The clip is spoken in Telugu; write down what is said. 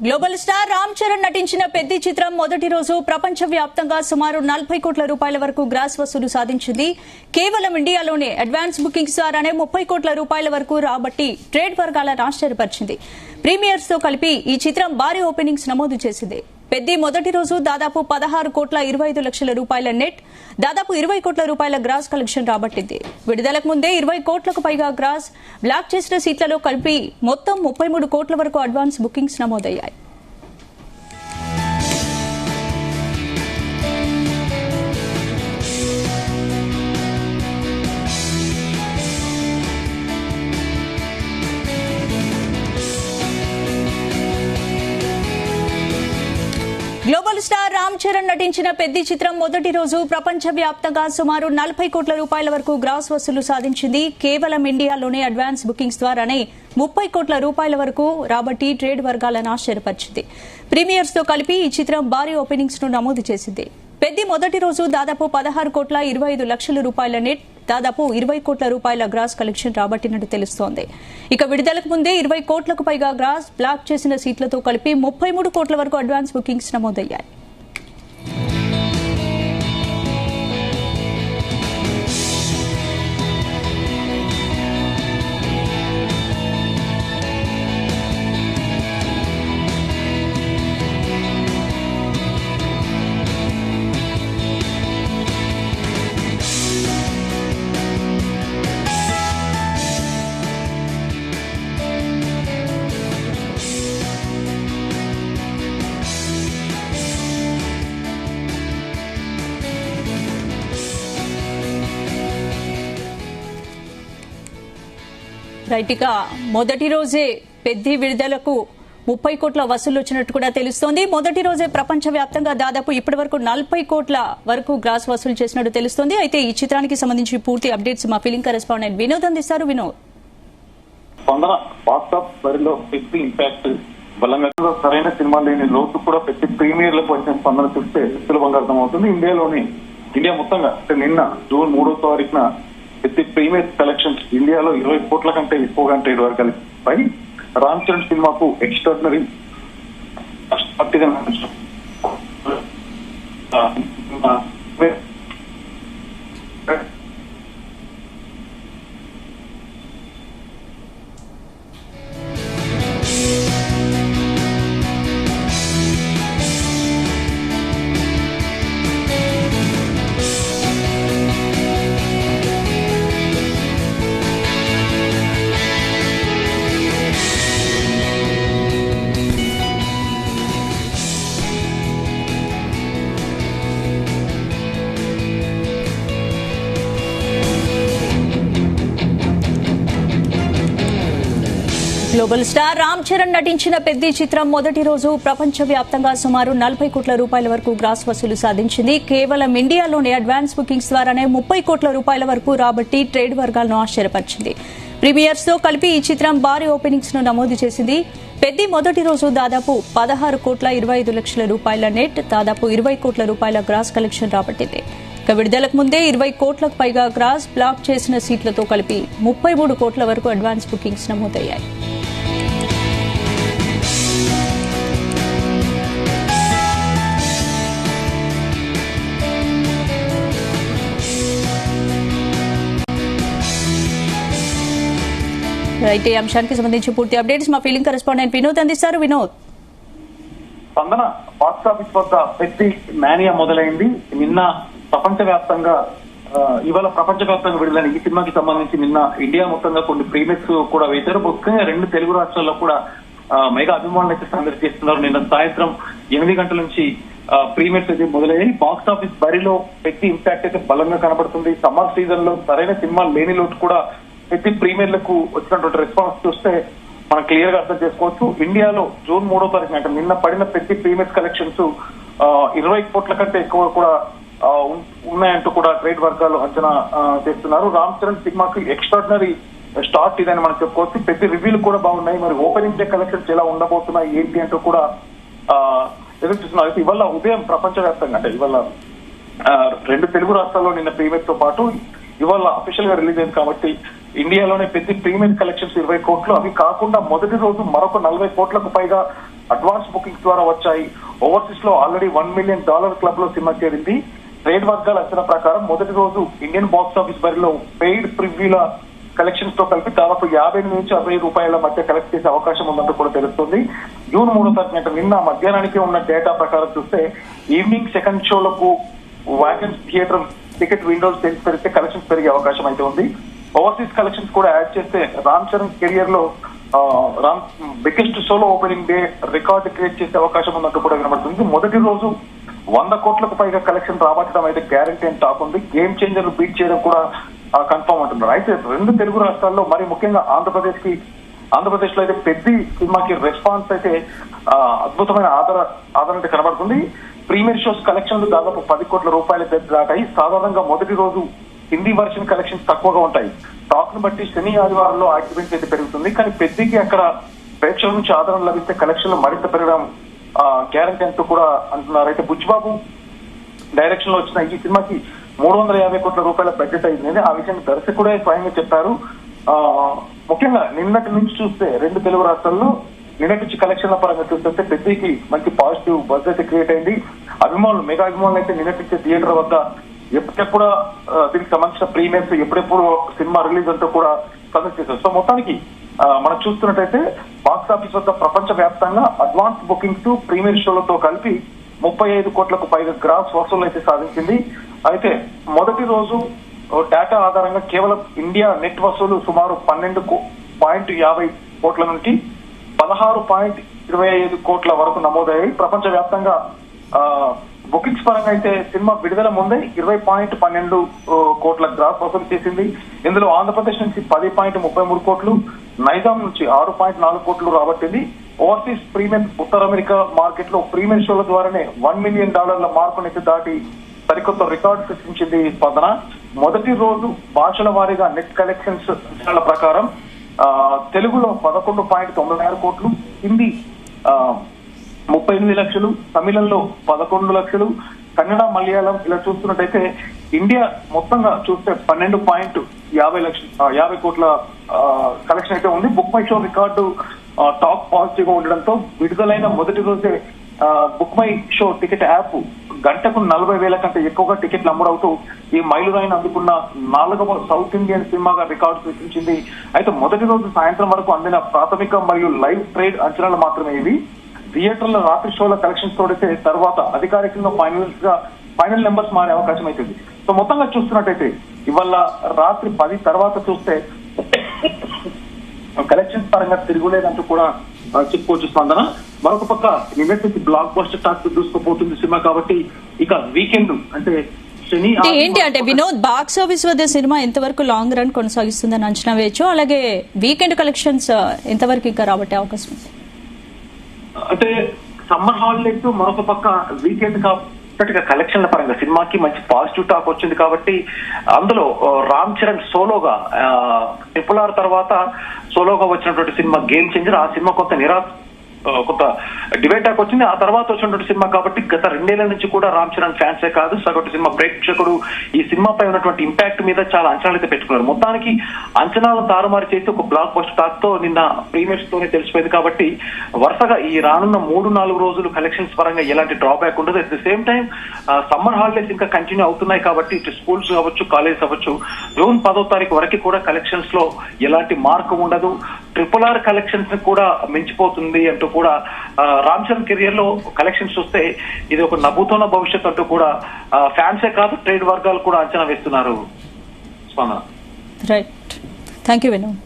గ్లోబల్ స్టార్ రామ్ చరణ్ నటించిన పెద్ది చిత్రం మొదటి రోజు ప్రపంచవ్యాప్తంగా సుమారు 40 కోట్ల రూపాయల వరకు గ్రాస్ వసూలు సాధించింది. కేవలం ఇండియాలోనే అడ్వాన్స్ బుకింగ్స్ ద్వారానే 30 కోట్ల రూపాయల వరకు రాబట్టి ట్రేడ్ వర్గాలను ఆశ్చర్యపరిచింది. ప్రీమియర్స్ తో కలిపి ఈ చిత్రం భారీ ఓపెనింగ్స్ నమోదు చేసింది. పెద్ది మొదటి రోజు దాదాపు 16 కోట్ల 25 లక్షల రూపాయల నెట్, దాదాపు 20 కోట్ల రూపాయల గ్రాస్ కలెక్షన్ రాబట్టింది. విడుదలకు ముందే 20 కోట్లకు పైగా గ్రాస్, బ్లాక్ చేసిన సీట్లలో కలిపి మొత్తం 33 కోట్ల వరకు అడ్వాన్స్ బుకింగ్స్ నమోదయ్యాయి. గ్లోబల్ స్టార్ రామ్ చరణ్ నటించిన పెద్ది చిత్రం మొదటి రోజు ప్రపంచవ్యాప్తంగా సుమారు 40 కోట్ల రూపాయల వరకు గ్రాస్ వసూలు సాధించింది. కేవలం ఇండియాలోనే అడ్వాన్స్ బుకింగ్స్ ద్వారానే 30 కోట్ల రూపాయల వరకు రాబట్టి ట్రేడ్ వర్గాలను ఆశ్చర్యపరిచింది. ప్రీమియర్స్ తో కలిపి ఈ చిత్రం భారీ ఓపెనింగ్స్ ను నమోదు చేసింది. పెద్ది మొదటి రోజు దాదాపు 16 కోట్ల 25 లక్షల రూపాయల నెట్, దాదాపు 20 కోట్ల రూపాయల గ్రాస్ కలెక్షన్ రాబట్టినట్టు తెలుస్తోంది. ఇక విడుదలకు ముందే 20 కోట్లకు పైగా గ్రాస్, బ్లాక్ చేసిన సీట్లతో కలిపి 33 కోట్ల వరకు అడ్వాన్స్ బుకింగ్స్ నమోదయ్యాయి. రైట్, ఇక మొదటి రోజే పెద్ది విడుదలకు 30 కోట్ల వసూలు వచ్చినట్టు కూడా తెలుస్తోంది. మొదటి రోజే ప్రపంచవ్యాప్తంగా దాదాపు ఇప్పటి వరకు 40 కోట్ల వరకు గ్రాస్ వసూలు చేసినట్టు తెలుస్తోంది. అయితే ఈ చిత్రానికి సంబంధించి పూర్తి అప్డేట్స్ మా ఫిలిం కరెస్పాండెంట్ వినోద్ అందిస్తారు. వినోద్, సరైన సినిమా లేని లోతు కూడా ప్రతి ప్రీమియర్లకు వచ్చిన స్పందన చూస్తే సులభంగా అర్థమవుతుంది. ఇండియా మొత్తంగా నిన్న జూన్ 3వ తారీఖున ప్రతి ప్రీమియర్ కలెక్షన్స్ ఇండియాలో 20 కోట్ల కంటే ఎక్కువగా ట్రేడ్ వర్గాలు పై రామ్ చరణ్ సినిమాకు extraordinary global star Ram Charan నటించిన పెద్ది చిత్రం మొదటి రోజు ప్రపంచవ్యాప్తంగా సుమారు 40 కోట్ల రూపాయల వరకు గ్రాస్ వసూలు సాధించింది. కేవలం ఇండియాలోనే అడ్వాన్స్ బుకింగ్స్ ద్వారానే 30 కోట్ల రూపాయల వరకు రాబట్టి ట్రేడ్ వర్గాలను ఆశ్చర్యపరిచింది. ప్రీమియర్స్ తో కలిపి ఈ చిత్రం భారీ ఓపెనింగ్స్ ను నమోదు చేసింది. పెద్ది మొదటి రోజు దాదాపు 16 కోట్ల 25 లక్షల రూపాయల నెట్, దాదాపు 20 కోట్ల రూపాయల గ్రాస్ కలెక్షన్ రాబట్టింది. ఇక విడుదలకు ముందే 20 కోట్లకు పైగా గ్రాస్, బ్లాక్ చేసిన సీట్లతో కలిపి 33 కోట్ల వరకు అడ్వాన్స్ బుకింగ్స్ నమోదయ్యాయి. రైట్, ఈ అంశానికి సంబంధించి పూర్తి అప్డేట్స్ మా ఫీలింగ్ కరెస్పాండెంట్ వినోద్ అందిస్తారు. వినోద్, స్పందన బాక్స్ ఆఫీస్ వద్ద పెద్ది మేనియా మొదలైంది. నిన్న ప్రపంచవ్యాప్తంగా విడుదలైన ఈ సినిమాకి సంబంధించి నిన్న ఇండియా మొత్తంగా కొన్ని ప్రీమియర్స్ కూడా వేశారు. ముఖ్యంగా 2 తెలుగు రాష్ట్రాల్లో కూడా మెగా అభిమానులు అయితే సందడి చేస్తున్నారు. నిన్న సాయంత్రం 8 గంటల నుంచి ప్రీమియర్స్ అయితే మొదలయ్యాయి. బాక్స్ ఆఫీస్ బరిలో పెద్ది ఇంపాక్ట్ అయితే బలంగా కనబడుతుంది. సమ్మర్ సీజన్ లో సరైన సినిమా లేని లోటు కూడా ప్రతి ప్రీమియర్లకు వచ్చినటువంటి రెస్పాన్స్ చూస్తే మనం క్లియర్ గా అర్థం చేసుకోవచ్చు. ఇండియాలో జూన్ 3వ తారీఖున అంటే నిన్న పడిన ప్రతి ప్రీమియర్స్ కలెక్షన్స్ 20 కోట్ల కంటే ఎక్కువ కూడా ఉన్నాయంటూ కూడా ట్రేడ్ వర్గాలు అంచనా చేస్తున్నారు. రామ్ చరణ్ సినిమాకి ఎక్స్ట్రాడినరీ స్టార్ట్ ఇదని మనం చెప్పుకోవచ్చు. ప్రతి రివ్యూలు కూడా బాగున్నాయి. మరి ఓపెనింగ్ డే కలెక్షన్స్ ఎలా ఉండబోతున్నాయి ఏంటి అంటూ కూడా ఎదురు చూస్తున్నారు. అయితే ఇవాళ ఉదయం ప్రపంచవ్యాప్తంగా అంటే ఇవాళ 2 తెలుగు రాష్ట్రాల్లో నిన్న ప్రీమియర్ తో పాటు ఇవాళ అఫీషియల్ గా రిలీజ్ అయింది కాబట్టి ఇండియాలోనే పెద్ద ప్రీమియం కలెక్షన్స్ 20 కోట్లు. అవి కాకుండా మొదటి రోజు మరొక 40 కోట్లకు పైగా అడ్వాన్స్ బుకింగ్స్ ద్వారా వచ్చాయి. ఓవర్సీస్ లో ఆల్రెడీ $1 మిలియన్ క్లబ్ లో సినిమా చేరింది. ట్రేడ్ వర్గాల అంచనా ప్రకారం మొదటి రోజు ఇండియన్ బాక్స్ ఆఫీస్ బరిలో పెయిడ్ ప్రివ్యూల కలెక్షన్స్ తో కలిపి దాదాపు 50 నుంచి 60 రూపాయల మధ్య కలెక్ట్ చేసే అవకాశం ఉందంటూ కూడా తెలుస్తుంది. జూన్ 3వ తారీఖు నిన్న మధ్యాహ్నానికి ఉన్న డేటా ప్రకారం చూస్తే ఈవినింగ్ సెకండ్ షోలకు వ్యాగన్స్ థియేటర్ టికెట్ విండోస్ పెరిగితే కలెక్షన్స్ పెరిగే అవకాశం అయితే ఉంది. ఓవర్సీస్ కలెక్షన్స్ కూడా యాడ్ చేస్తే రామ్ చరణ్ కెరియర్ లో biggest solo opening day record create చేసే అవకాశం ఉన్నట్టు కూడా వినబడుతుంది. మొదటి రోజు 100 కోట్లకు పైగా కలెక్షన్ రాబట్టడం అయితే గ్యారంటీ అని టాక్ ఉంది. గేమ్ చేంజర్ బీట్ చేయడం కూడా కన్ఫర్మ్ అంటున్నారు. అయితే 2 తెలుగు రాష్ట్రాల్లో మరి ముఖ్యంగా ఆంధ్రప్రదేశ్ లో అయితే పెద్ద సినిమాకి రెస్పాన్స్ అయితే అద్భుతమైన ఆదరణ కనబడుతుంది. ప్రీమియర్ షోస్ కలెక్షన్లు దాదాపు 10 కోట్ల రూపాయల దాటాయి. సాధారణంగా మొదటి రోజు హిందీ వర్షన్ కలెక్షన్స్ తక్కువగా ఉంటాయి. టాక్ ను బట్టి శని ఆదివారంలో ఆక్యుపెన్సీ అయితే పెరుగుతుంది. కానీ పెద్దకి అక్కడ ప్రేక్షకుల నుంచి ఆదరణ లభిస్తే కలెక్షన్లు మరింత పెరగడం గ్యారంటీ అంటూ కూడా అంటున్నారు. అయితే బుచ్చిబాబు డైరెక్షన్ లో వచ్చిన ఈ సినిమాకి 350 కోట్ల రూపాయల బడ్జెట్ అయింది. ఆ విషయాన్ని దర్శకుడే స్వయంగా చెప్పారు. ముఖ్యంగా నిన్నటి నుంచి చూస్తే 2 తెలుగు రాష్ట్రాల్లో నిన్నటి నుంచి కలెక్షన్ల పరంగా చూస్తే పెద్దకి మంచి పాజిటివ్ బజ్ అయితే క్రియేట్ అయింది. మెగా అభిమానులు అయితే నిన్నటి నుంచి థియేటర్ వద్ద ఎప్పుడెప్పుడు దీనికి సంబంధించిన ప్రీమియర్స్ ఎప్పుడెప్పుడు సినిమా రిలీజ్ అంటూ కూడా సందర్శించారు. సో మొత్తానికి మనం చూస్తున్నట్టయితే బాక్స్ ఆఫీస్ వద్ద ప్రపంచ వ్యాప్తంగా అడ్వాన్స్ బుకింగ్స్ ప్రీమియర్ షోలతో కలిపి 35 కోట్లకు పైగా గ్రాస్ వసూలు అయితే సాధించింది. అయితే మొదటి రోజు డేటా ఆధారంగా కేవలం ఇండియా నెట్ వసూలు సుమారు 12.50 కోట్ల నుంచి 16.25 కోట్ల వరకు నమోదయ్యాయి. ప్రపంచ వ్యాప్తంగా బుకింగ్స్ పరంగా అయితే సినిమా విడుదల ముందే 20.12 కోట్ల గ్రాస్ వసూలు చేసింది. ఇందులో ఆంధ్రప్రదేశ్ నుంచి 10.33 కోట్లు, నైజాం నుంచి 6.4 కోట్లు రాబట్టింది. ఓవర్సీస్ ప్రీమియం ఉత్తర అమెరికా మార్కెట్ లో ప్రీమియం షోల ద్వారానే $1 మిలియన్ మార్కునైతే దాటి సరికొత్త రికార్డు సృష్టించింది స్పందన. మొదటి రోజు భాషల వారీగా నెట్ కలెక్షన్స్ ప్రకారం తెలుగులో 11.96 కోట్లు, హిందీ 38 లక్షలు, తమిళంలో 11 లక్షలు, కన్నడ మలయాళం ఇలా చూస్తున్నట్టయితే ఇండియా మొత్తంగా చూస్తే 12.50 కోట్ల కలెక్షన్ అయితే ఉంది. Book my show record talk positive గా ఉండడంతో విడుదలైన మొదటి రోజే book my show ticket app గంటకు 40,000 కంటే ఎక్కువగా టికెట్లు అమ్ముడవుతూ ఈ మైలురాయిని అందుకున్న 4వ సౌత్ ఇండియన్ సినిమాగా రికార్డు సృష్టించింది. అయితే మొదటి రోజు సాయంత్రం వరకు అందిన ప్రాథమిక మరియు లైవ్ ట్రేడ్ అంచనాలు మాత్రమే ఇవి. థియేటర్ల రాత్రి షోల కలెక్షన్స్ తోడితే తర్వాత అధికారికంగా ఫైనల్ నెంబర్స్ మారే అవకాశం అవుతుంది. సో మొత్తంగా చూస్తున్నట్టయితే ఇవాళ రాత్రి 10 తర్వాత చూస్తే కలెక్షన్స్ పరంగా తిరుగులేదంటూ కూడా చెప్పుకోవచ్చు స్పందన. మరొక పక్క నిన్నటి బ్లాక్ బస్టర్ టాక్ దూసుకుపోతుంది సినిమా కాబట్టి ఇక వీకెండ్ అంటే ఏంటి అంటే వినోద్ బాక్స్ ఆఫీస్ వద్ద సినిమా ఎంతవరకు లాంగ్ రన్ కొనసాగిస్తుందని అంచనా వేయచ్చు, అలాగే వీకెండ్ కలెక్షన్స్ ఎంతవరకు ఇంకా రాబట్టే అవకాశం ఉంది? అంటే సమ్మర్ హాలిడేస్ మరొక పక్క వీకెండ్ కాబట్టి కలెక్షన్ల పరంగా సినిమాకి మంచి పాజిటివ్ టాక్ వచ్చింది కాబట్టి అందులో రామ్ చరణ్ సోలోగా RRR తర్వాత సోలోగా వచ్చినటువంటి సినిమా గేమ్ చేంజర్. ఆ సినిమా కొంత డిబేట్ టాక్ వచ్చింది. ఆ తర్వాత వచ్చినటువంటి సినిమా కాబట్టి గత 2 ఏళ్ల నుంచి కూడా రామ్ చరణ్ ఫ్యాన్సే కాదు సగటు సినిమా ప్రేక్షకుడు ఈ సినిమాపై ఉన్నటువంటి ఇంపాక్ట్ మీద చాలా అంచనాలు అయితే పెట్టుకున్నారు. మొత్తానికి అంచనాలను తారుమారు చేసి ఒక బ్లాక్ బస్టర్ టాక్ తో నిన్న ప్రీమియర్స్ తోనే తెలిసిపోయింది కాబట్టి వరుసగా ఈ రానున్న 3-4 రోజులు కలెక్షన్స్ పరంగా ఎలాంటి డ్రాబ్యాక్ ఉండదు. At the same time summer holidays ఇంకా కంటిన్యూ అవుతున్నాయి కాబట్టి ఇటు స్కూల్స్ అవ్వచ్చు, కాలేజ్ అవ్వచ్చు, జూన్ 10వ తారీఖు వరకు కూడా కలెక్షన్స్ లో ఎలాంటి మార్పు ఉండదు. RRR కలెక్షన్స్ ని కూడా మించిపోతుంది అంటూ కూడా రామ్ చరణ్ కెరియర్ లో కలెక్షన్స్ చూస్తే ఇది ఒక నవ్వుతున్న భవిష్యత్ అంటూ కూడా ఫ్యాన్సే కాదు ట్రేడ్ వర్గాలు కూడా అంచనా వేస్తున్నారు. Right, thank you Vinod.